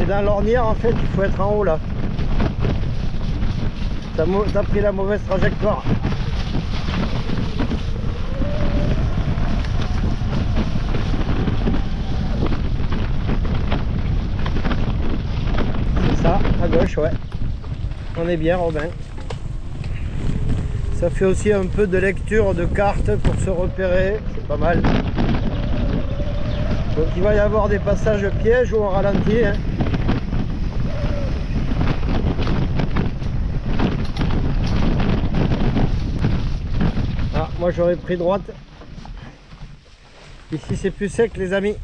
Et dans l'ornière, en fait, il faut être en haut là. T'as pris la mauvaise trajectoire. C'est ça, à gauche, ouais. On est bien, Robin. Ça fait aussi un peu de lecture de cartes pour se repérer, c'est pas mal. Donc il va y avoir des passages pièges où on ralentit. Hein. Ah, moi j'aurais pris droite. Ici c'est plus sec les amis.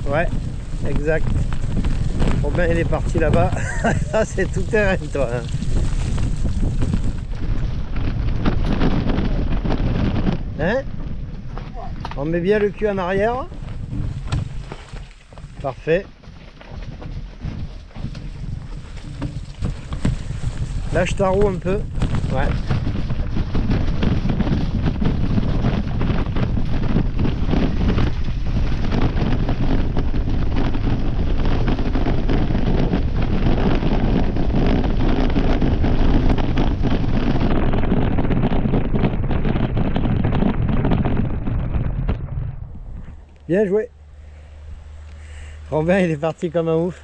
Ouais, exact. Robin il est parti là-bas. Ça c'est tout terrain toi. Hein. Hein? On met bien le cul en arrière. Parfait. Lâche ta roue un peu. Ouais. Bien joué. Robin il est parti comme un ouf.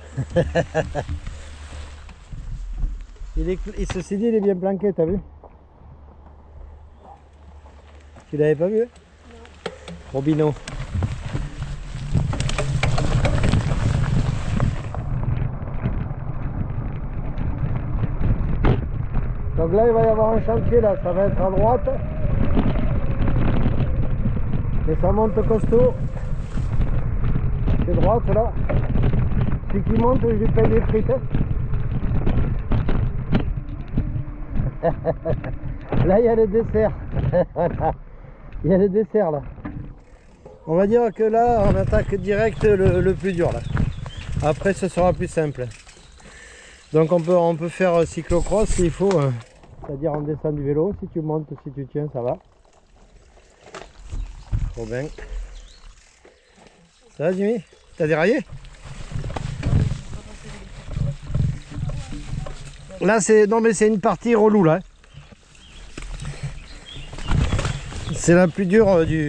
Ceci dit il est bien planqué, t'as vu? Tu l'avais pas vu? Non. Robino. Donc là il va y avoir un chantier là, ça va être à droite. Et ça monte costaud. C'est droite là. Celui qui monte, je lui paye des frites. Là il y a le dessert. Voilà. Il y a le dessert là. On va dire que là on attaque direct le plus dur là. Après ce sera plus simple. Donc on peut faire cyclocross s'il faut. C'est-à-dire on descend du vélo. Si tu montes, si tu tiens, ça va. Robin. Ça va Jimmy? T'as déraillé? Là c'est. Non mais c'est une partie relou là. C'est la plus dure du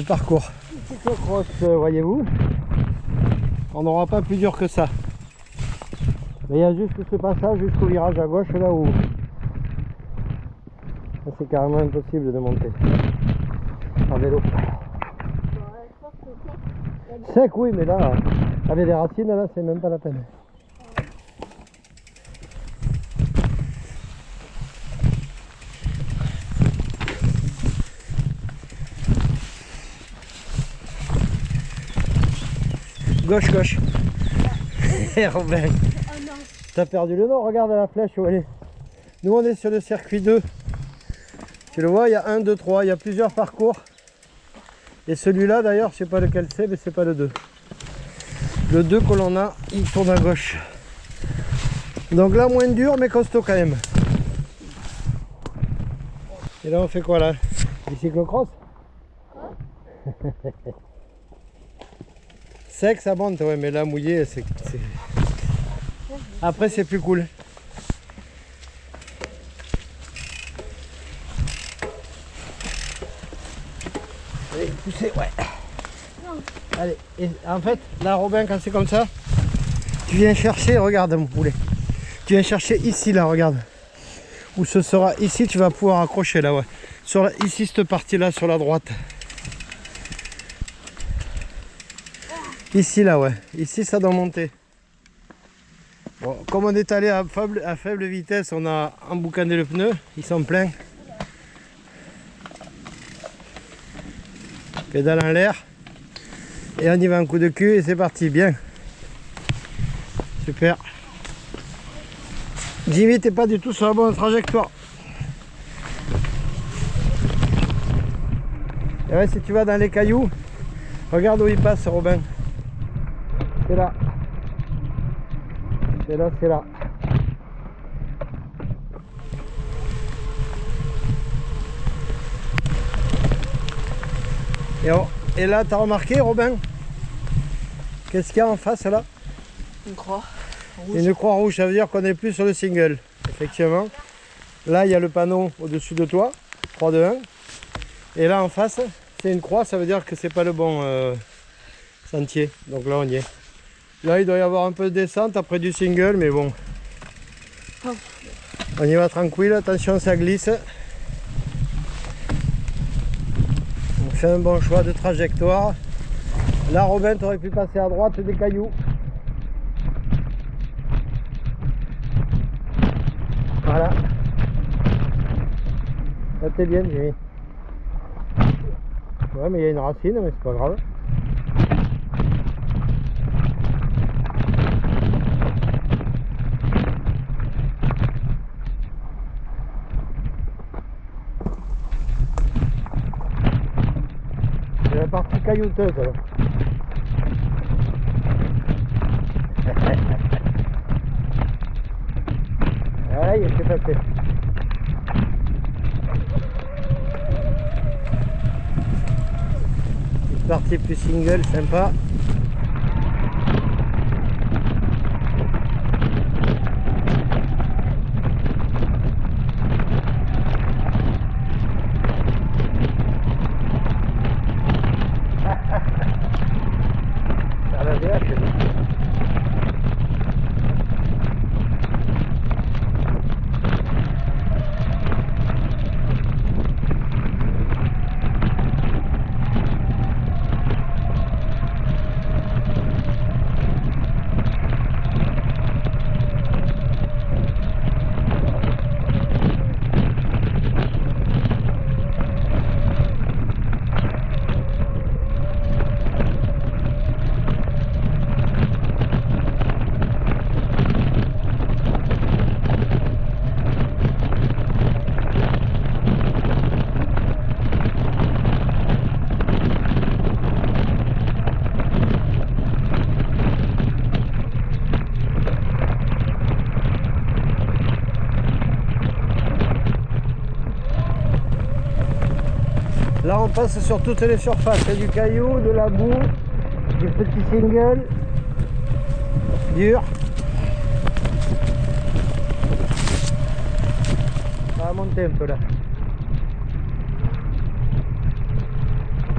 parcours. Cyclocross, voyez-vous. On n'aura pas plus dur que ça. Mais il y a juste ce passage jusqu'au virage à gauche là où c'est carrément impossible de monter en vélo. Sec oui, mais là avec les racines là c'est même pas la peine. Gauche, gauche. Et Robin. Oh non. T'as perdu le nord, regarde la flèche où elle est. Nous on est sur le circuit 2. Tu le vois, il y a 1, 2, 3, il y a plusieurs parcours. Et celui-là d'ailleurs, je sais pas lequel c'est, mais c'est pas le 2. Le 2 que l'on a, il tourne à gauche. Donc là, moins dur, mais costaud quand même. Et là, on fait quoi là? Du cyclocross? Sec, ça monte, ouais, mais là, mouillé, c'est... Après, c'est plus cool. Allez, poussez, ouais. Non. Allez, et en fait, là, Robin, quand c'est comme ça, tu viens chercher, regarde mon poulet. Tu viens chercher ici, là, regarde. Où ce sera ici, tu vas pouvoir accrocher là, ouais. Sur la, ici, cette partie-là, sur la droite. Ici, là, ouais. Ici, ça doit monter. Bon, comme on est allé à faible vitesse, on a emboucané le pneu. Ils sont pleins. Pédale en l'air. Et on y va un coup de cul et c'est parti. Bien. Super. Jimmy, t'es pas du tout sur la bonne trajectoire. Et ouais, si tu vas dans les cailloux, regarde où il passe, Robin. C'est là. C'est là, c'est là. Et là, t'as remarqué, Robin, Qu'est-ce qu'il y a en face là? Une croix rouge. Une croix rouge, ça veut dire qu'on n'est plus sur le single. Effectivement. Là, il y a le panneau au-dessus de toi, 3, 2, 1. Et là en face, c'est une croix, ça veut dire que c'est pas le bon sentier. Donc là, on y est. Là, il doit y avoir un peu de descente après du single, mais bon. On y va tranquille, attention, ça glisse. On fait un bon choix de trajectoire. Là, Robin, tu aurais pu passer à droite des cailloux. Voilà. Là, t'es bien, Jimmy. Ouais, mais il y a une racine, mais c'est pas grave. C'est la partie caillouteuse alors. Ah, il est passé. Une partie plus single, sympa. Ça va bien chez nous. Là on passe sur toutes les surfaces, il y a du caillou, de la boue, des petits singles, dur. Ça va monter un peu là.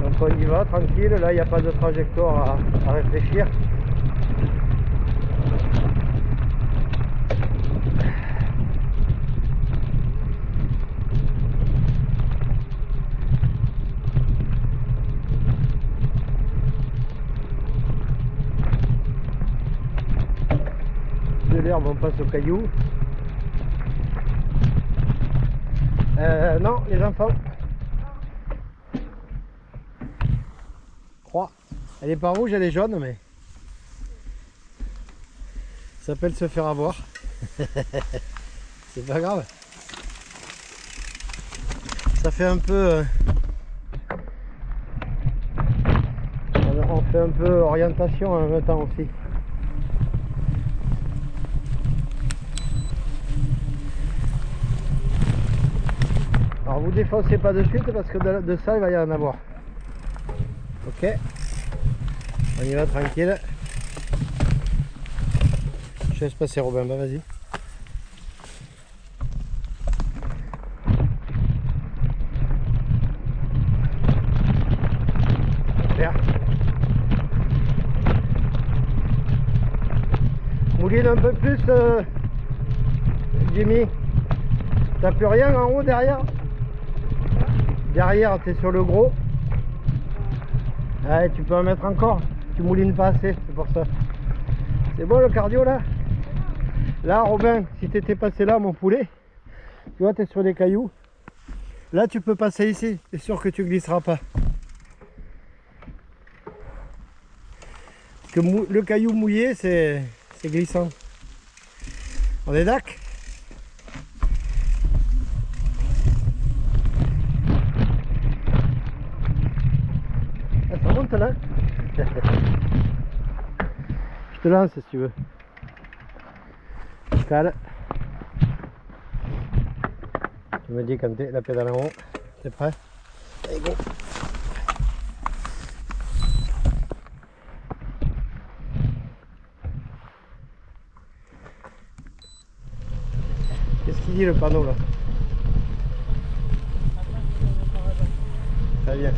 Donc on y va tranquille, là il n'y a pas de trajectoire à réfléchir. L'herbe, on passe au caillou. Non, les enfants. Croix. Elle est pas rouge, elle est jaune, mais ça s'appelle se faire avoir. C'est pas grave. Ça fait un peu. On fait un peu orientation en même temps aussi. Alors vous défoncez pas de suite parce que de ça il va y en avoir. Ok. On y va tranquille. Je laisse passer Robin, bah vas-y. Super. Mouline un peu plus Jimmy. T'as plus rien en haut derrière? Derrière, tu es sur le gros. Ouais, tu peux en mettre encore. Tu moulines pas assez, c'est pour ça. C'est bon le cardio là? Là, Robin, si tu étais passé là, mon poulet, tu vois, tu es sur des cailloux. Là, tu peux passer ici. C'est sûr que tu glisseras pas. Parce que le caillou mouillé, c'est glissant. On est d'accord? Là. Je te lance si tu veux. Cale. Tu me dis quand t'es la pédale en haut. T'es prêt? Allez, go. dit le panneau là? Très bien.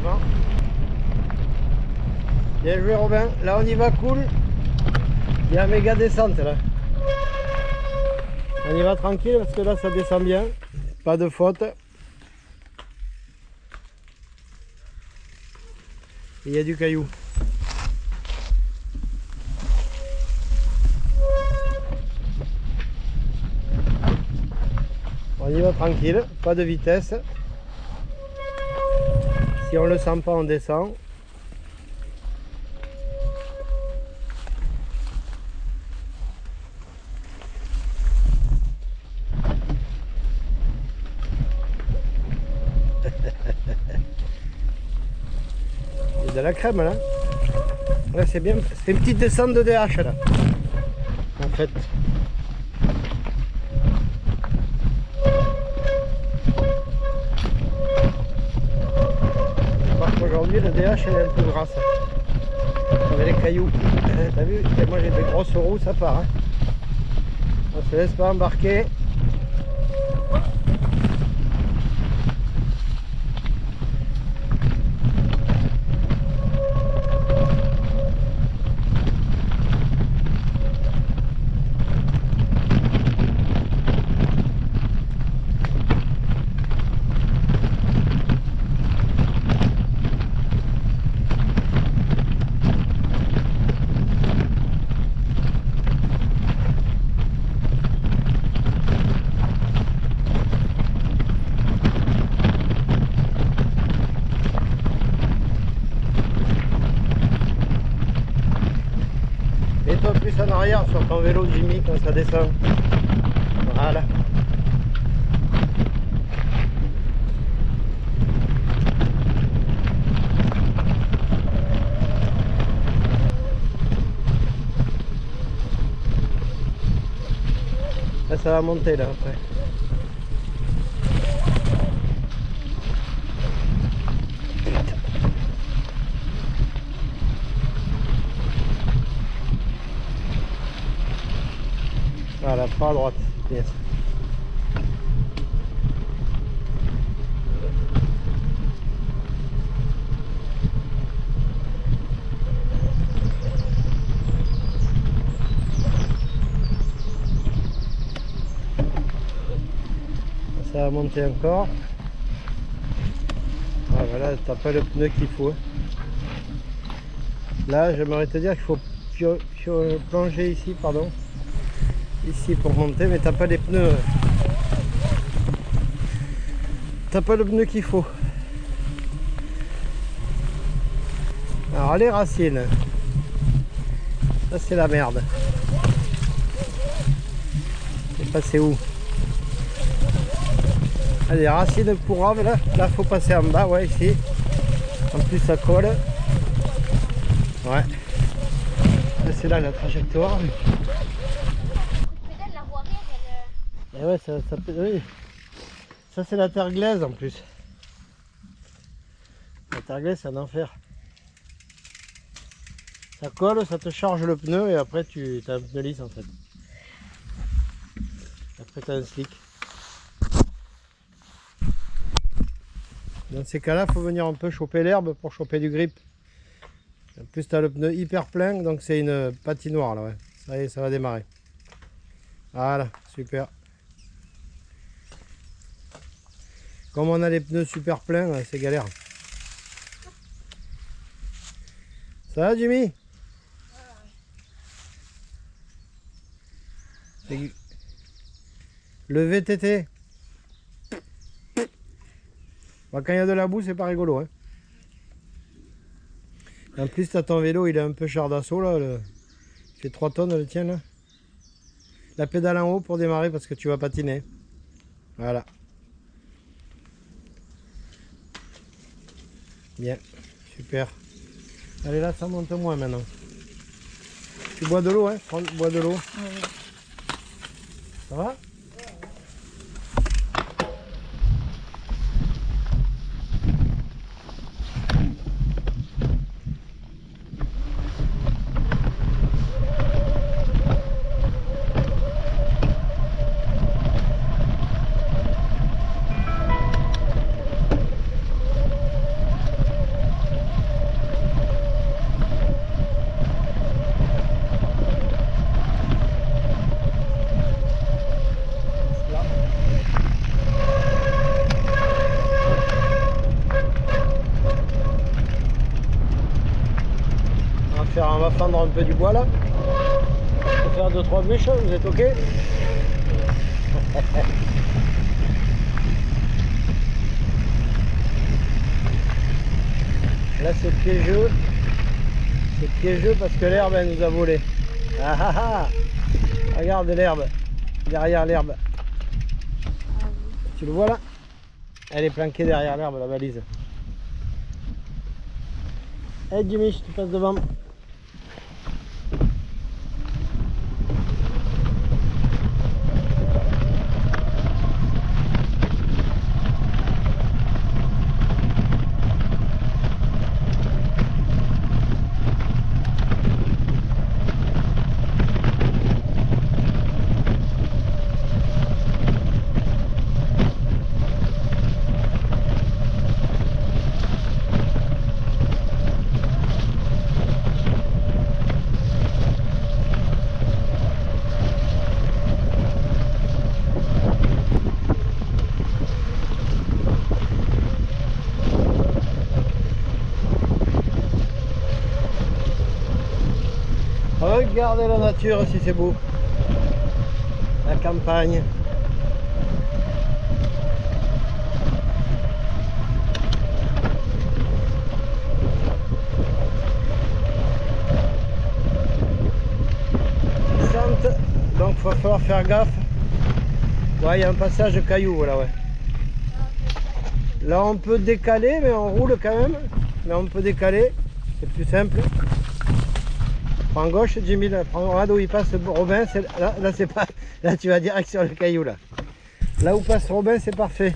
Bon. Bien joué Robin, là on y va cool. Il y a un méga descente là. On y va tranquille parce que là ça descend bien. Pas de faute. Il y a du caillou. On y va tranquille, pas de vitesse. Si on le sent pas, on descend. Il y a de la crème là. Là c'est bien, c'est une petite descente de DH là. En fait. Aujourd'hui le DH elle est un peu grasse. Avec les cailloux. T'as vu? Et moi j'ai des grosses roues, ça part. Hein. On se laisse pas embarquer. Et toi plus en arrière sur ton vélo Jimmy quand ça descend. Voilà. Là ça va monter là après. Voilà, pas à droite. Yes. Ça va monter encore. Ah, voilà, t'as pas le pneu qu'il faut. Là, j'aimerais te dire qu'il faut plonger ici, pardon. Ici pour monter, mais t'as pas les pneus. T'as pas le pneu qu'il faut. Alors les racines. Ça c'est la merde. C'est passé où? Ah, les racines pourraves là. Là faut passer en bas, ouais ici. En plus ça colle. Ouais. C'est là la trajectoire. Et ouais, oui. Ça c'est la terre glaise en plus. La terre glaise c'est un enfer. Ça colle, ça te charge le pneu et après tu as un pneu lisse en fait. Après tu as un slick. Dans ces cas là, il faut venir un peu choper l'herbe pour choper du grip. En plus tu as le pneu hyper plein, donc c'est une patinoire là, ouais. Ça y est, ça va démarrer. Voilà, super. Comme on a les pneus super pleins, c'est galère. Ça va Jimmy? Le VTT. Bah, quand il y a de la boue, c'est pas rigolo. Hein. En plus, t'as ton vélo, il est un peu char d'assaut là. Il fait 3 tonnes le tien là. La pédale en haut pour démarrer parce que tu vas patiner. Voilà. Bien, super. Allez là, ça monte moins maintenant. Tu bois de l'eau, hein? Bois de l'eau. Oui. Ça va? On va fendre un peu du bois là. On va faire 2-3 bûches, vous êtes ok? Là c'est piégeux. C'est piégeux parce que l'herbe elle nous a volé. Ah ah ah! Regarde l'herbe. Derrière l'herbe. Tu le vois là? Elle est planquée derrière l'herbe, la valise. Hey Jimmy, je te passe devant. Regardez la nature si c'est beau. La campagne. Descente. Donc il va falloir faire gaffe. Ouais, il y a un passage de cailloux là, ouais. Là on peut décaler mais on roule quand même. Mais on peut décaler. C'est plus simple. Prends gauche Jimmy, là, prends là où il passe Robin, là c'est pas. Là tu vas direct sur le caillou là. Là où passe Robin c'est parfait.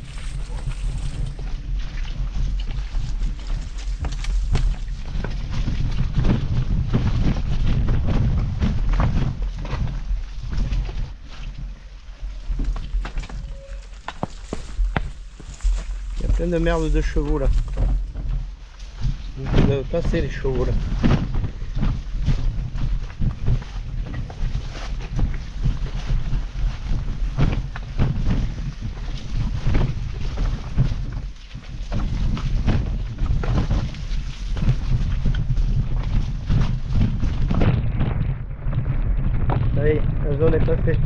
Il y a plein de merde de chevaux là. Ils doivent passer les chevaux là. Oui, la zone est passée.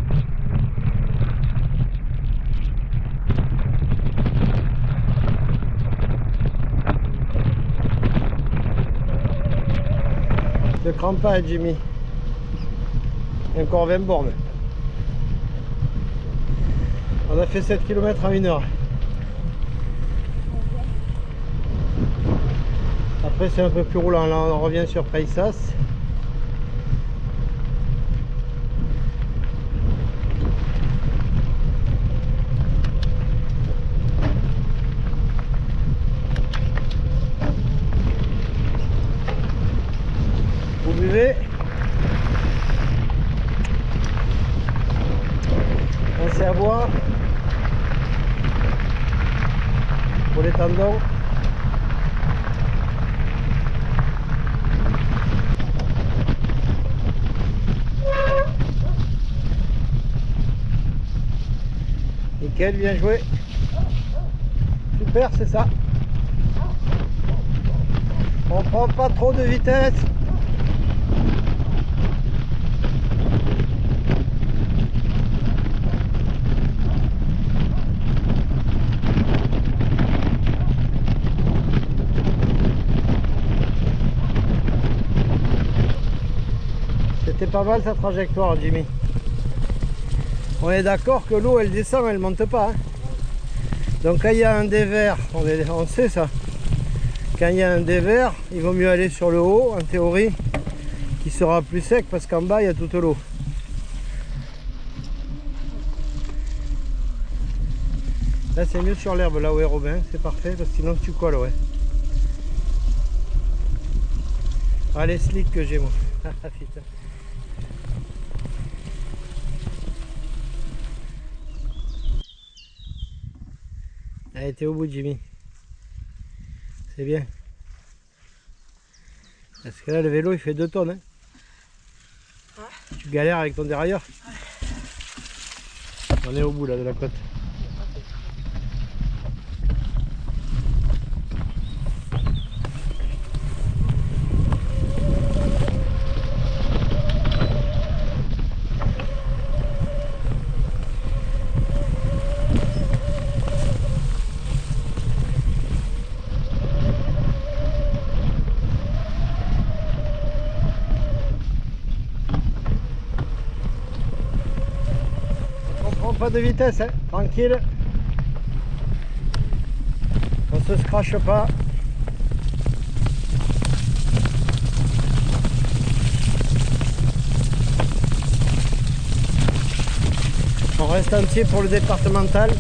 Ne crampe pas Jimmy. Encore 20 bornes. On a fait 7 km en 1 heure. Après c'est un peu plus roulant. Là on revient sur Paysas. Vous buvez. Pensez à boire pour les tendons. Nickel, bien joué. Super, c'est ça. On prend pas trop de vitesse. C'était pas mal sa trajectoire Jimmy. On est d'accord que l'eau elle descend, elle monte pas. Hein. Donc quand il y a un dévers, on sait ça. Quand il y a un dévers, il vaut mieux aller sur le haut, en théorie, qui sera plus sec parce qu'en bas il y a toute l'eau. Là c'est mieux sur l'herbe, là où est Robin, c'est parfait, parce que sinon tu colles, ouais. Ah les slicks que j'ai moi. Putain. Allez, t'es au bout Jimmy. C'est bien. Parce que là le vélo il fait 2 tonnes. Hein. Ouais. Tu galères avec ton dérailleur. Ouais. On est au bout là de la côte. pas de vitesse, hein. Tranquille. On se crache pas. On reste entier pour le départemental.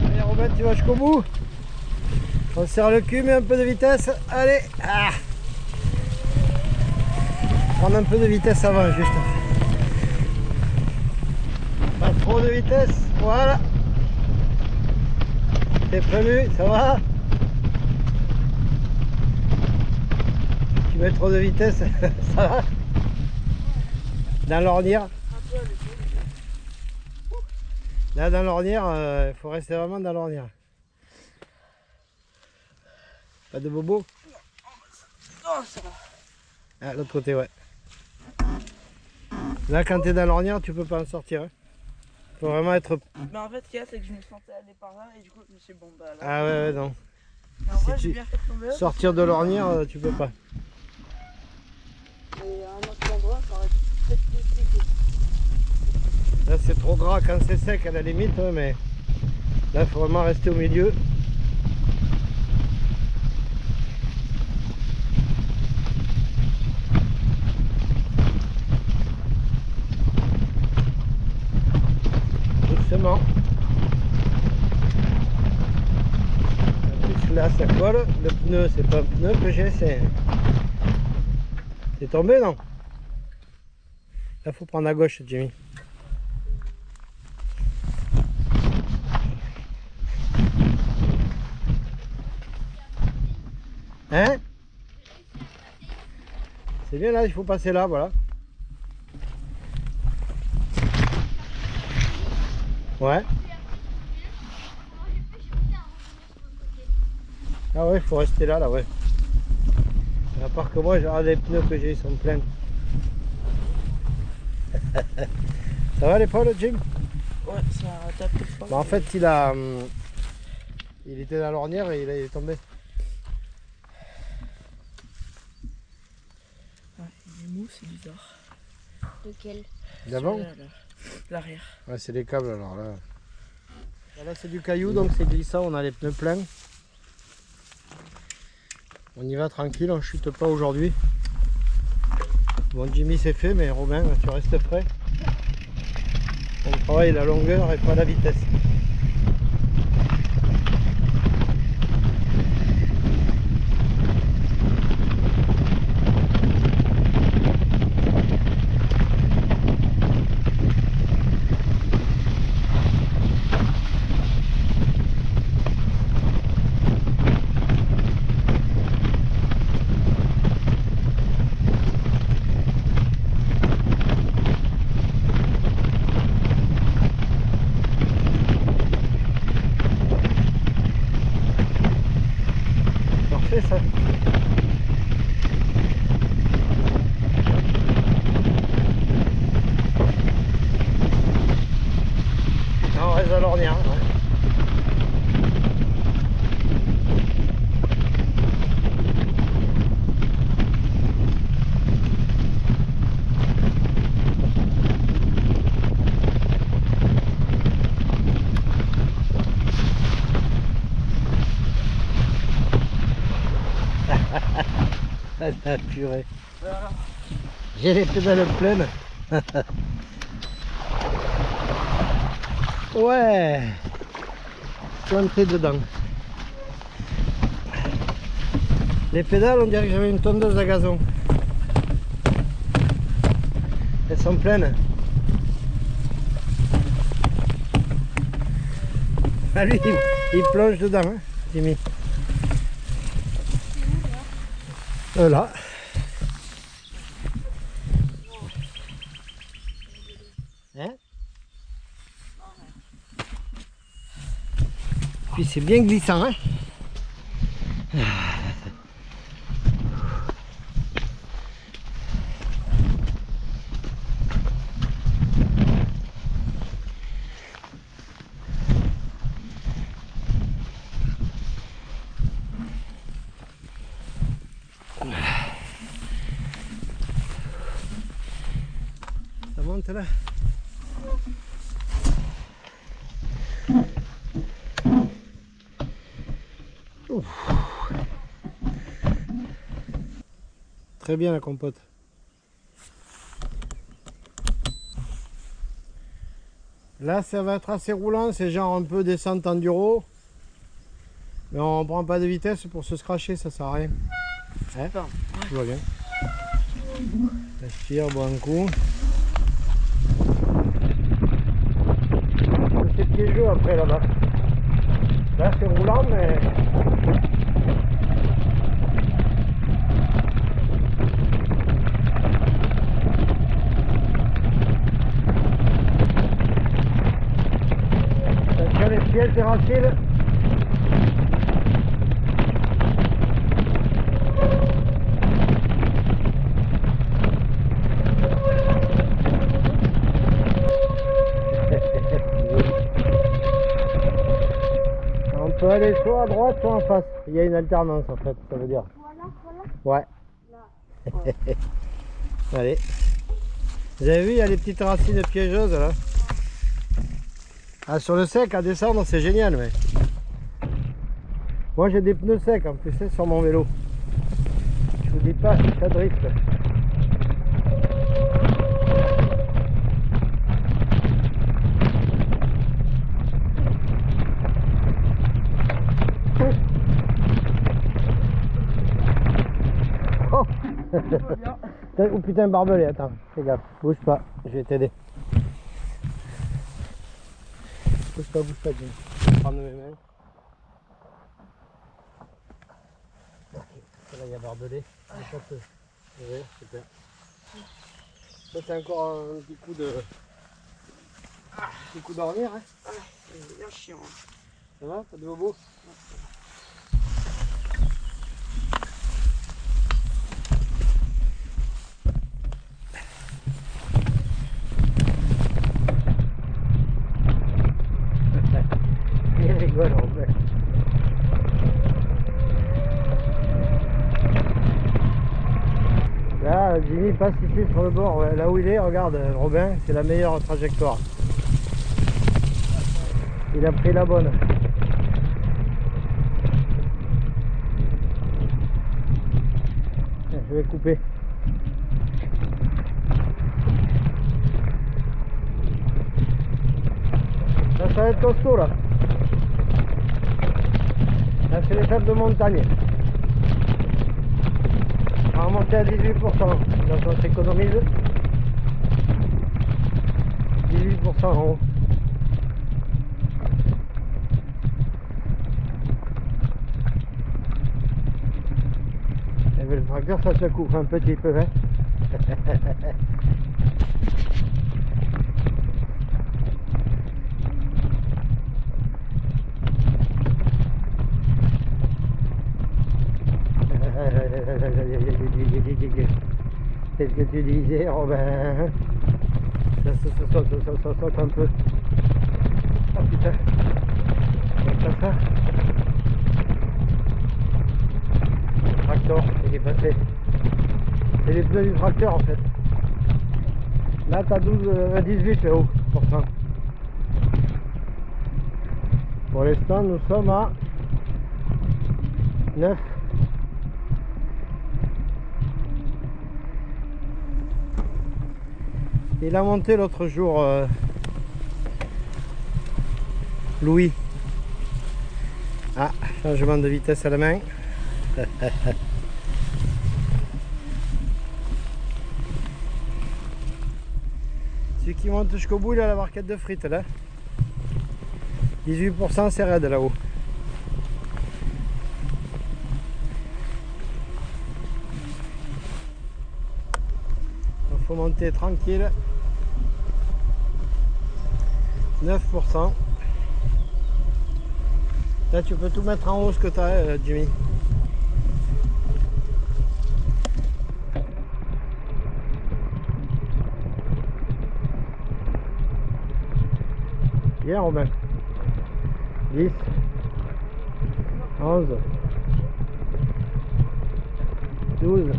Allez Robin, tu vas jusqu'au bout. On serre le cul, mais un peu de vitesse. Allez. Ah. Prendre un peu de vitesse avant, juste. Pas trop de vitesse. Voilà. T'es prévu, ça va? Tu mets trop de vitesse, ça va? Dans l'ornière. Là, dans l'ornière, il faut rester vraiment dans l'ornière. Pas de bobo? Oh, ça va. Ah, l'autre côté, ouais. Là, quand t'es dans l'ornière, tu peux pas en sortir. Hein. Faut vraiment être... Mais en fait, ce qu'il y a, c'est que je me sentais aller par là et du coup, je me suis dit, bon, bah là. Ah ouais, non. Et en vrai, Si j'ai tu- bien fait de tomber là. Sortir de l'ornière, tu peux pas. Et à un autre endroit, ça aurait peut-être plus compliqué. Là, c'est trop gras quand c'est sec à la limite, hein, mais là, il faut vraiment rester au milieu. Doucement. En plus, là, ça colle. Le pneu, c'est pas un pneu que j'ai, c'est tombé, non? Là, faut prendre à gauche, Jimmy. Hein? C'est bien là, il faut passer là, voilà. Ouais. Ah ouais, il faut rester là, ouais. À part que moi, les pneus que j'ai, ils sont pleins. Ça va l'épaule, Jim? Ouais, ça tape plus fort. Bah, en fait, il était dans l'ornière et il est tombé. Ouais, il est mou, c'est bizarre. Lequel? D'avant? Celui-là, là. L'arrière. Ouais, c'est les câbles alors là. Là, c'est du caillou, donc c'est glissant, on a les pneus pleins. On y va tranquille, on chute pas aujourd'hui. Bon, Jimmy c'est fait, mais Robin, tu restes prêt. On travaille la longueur et pas la vitesse. Parfait ça. Ah, on reste à l'ornière. Ouais. Ah, la purée. Voilà. J'ai les pédales pleines. Ouais. Je suis entré dedans. Les pédales, on dirait que j'avais une tondeuse à gazon. Elles sont pleines. Ah lui, il plonge dedans, hein, Jimmy. Là. Hein? Puis c'est bien glissant, hein? Ça monte là. Ouf. Très bien la compote. Là ça va être assez roulant, c'est genre un peu descente enduro. Mais on prend pas de vitesse pour se scratcher, ça sert à rien. Hein? Tout va bien. Là, je tire, bois un coup. C'est piégeux après là-bas. Là c'est roulant mais... Attention les pieds terrassiles. On peut aller soit à droite soit en face. Il y a une alternance en fait, ça veut dire. Voilà. Ouais. Allez. Vous avez vu, il y a les petites racines piégeuses là. Ah, sur le sec, à descendre, c'est génial, mais... Moi, j'ai des pneus secs en plus, sur mon vélo. Je vous dis pas, ça drift. Oh. Oh putain, barbelé, attends, fais gaffe, bouge pas, je vais t'aider. Bouge pas, Jim. Je vais prendre mes mains. Ok, là il y a barbelé. Oui, super. Ça c'est encore un petit coup de... petit coup d'ornière, hein. Ah, c'est bien chiant. Ça va, pas de bobo? Il rigole en fait. Là, Jimmy passe ici sur le bord, ouais. Là où il est, regarde Robin, c'est la meilleure trajectoire. Il a pris la bonne. Je vais couper. Là, ça va être costaud là. Là c'est l'étape de montagne. On va remonter à 18%. Donc on s'économise 18% en haut. Et bien, le tracteur ça se couvre un petit peu, hein. Qu'est-ce que tu disais, Robin? Ça saute un peu. Oh putain. Ça. Le tracteur, il est passé. C'est les pneus du tracteur en fait. Là t'as 18 là-haut. Pour l'instant nous sommes à 9. Il a monté l'autre jour, Louis. Ah, changement de vitesse à la main. Celui qui monte jusqu'au bout, il a la barquette de frites là. 18% c'est raide là-haut. Il faut monter tranquille. 9%. Là tu peux tout mettre en haut ce que tu as, Jimmy. Bien Robin. 10, 11, 12.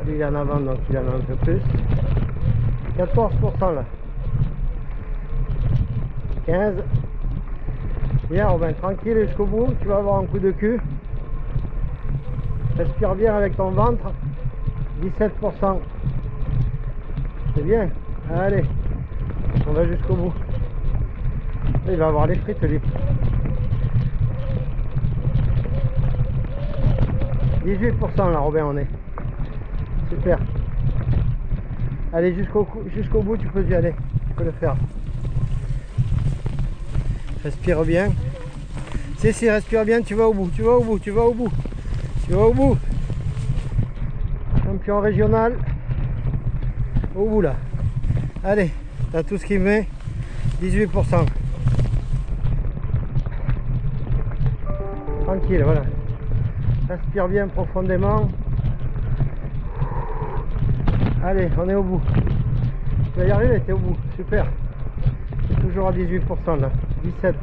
Lui il est en avant donc il en a un peu plus. 14% là. 15. Bien Robin, tranquille jusqu'au bout, tu vas avoir un coup de cul. Respire bien avec ton ventre. 17%. C'est bien. Allez, on va jusqu'au bout. Il va avoir les frites lui. 18% là Robin, on est. Super. Allez, jusqu'au bout, tu peux y aller. Tu peux le faire. Respire bien. Si, respire bien, tu vas au bout, tu vas au bout, tu vas au bout. Tu vas au bout. Champion régional. Au bout là. Allez, t'as tout ce qui met. 18%. Tranquille, voilà. Respire bien profondément. Allez, on est au bout. Tu vas y arriver, t'es au bout. Super. C'est toujours à 18% là. 17.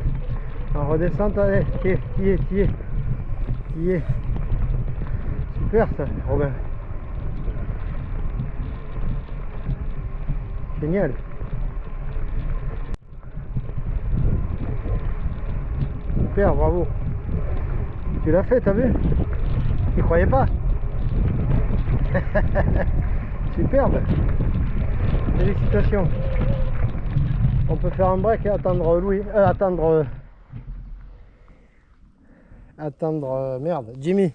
En redescente, allez, t'y es. Super ça, Robin. Génial. Super, bravo. Tu l'as fait, t'as vu? Tu croyais pas? Superbe. Félicitations. On peut faire un break et attendre Louis. Merde, Jimmy.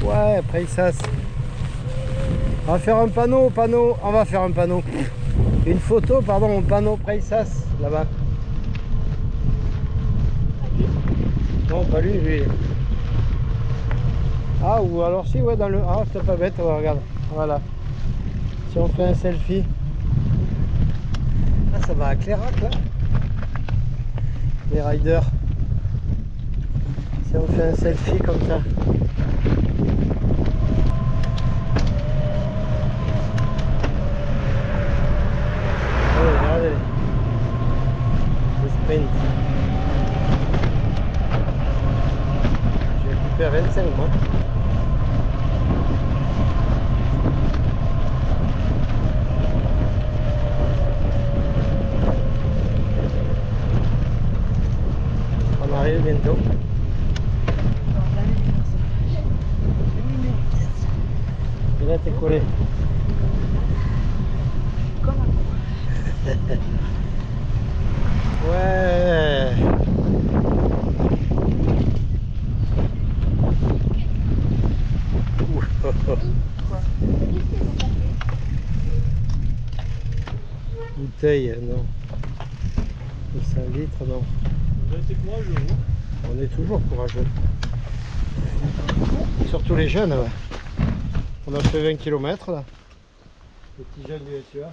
Ouais, Preissas. On va faire un panneau, on va faire un panneau. Une photo, pardon, au panneau Preissas, là-bas. Non, pas lui, lui. Ah, ou alors si, ouais, dans le... Ah, c'est pas bête, ouais, regarde. Voilà. Si on fait un selfie. Ah, ça va à Clairac, là. Les riders. Si on fait un selfie comme ça. Regardez. Le sprint. J'ai récupéré 25 moi. On arrive bientôt. Et là t'es collé. Comme un con. Ouais. Bouteille, non. De 5 litres, non. Vous avez été courageux, vous. On est toujours courageux. Surtout les jeunes, ouais. On a fait 20 km là. Les petits jeunes du SUA.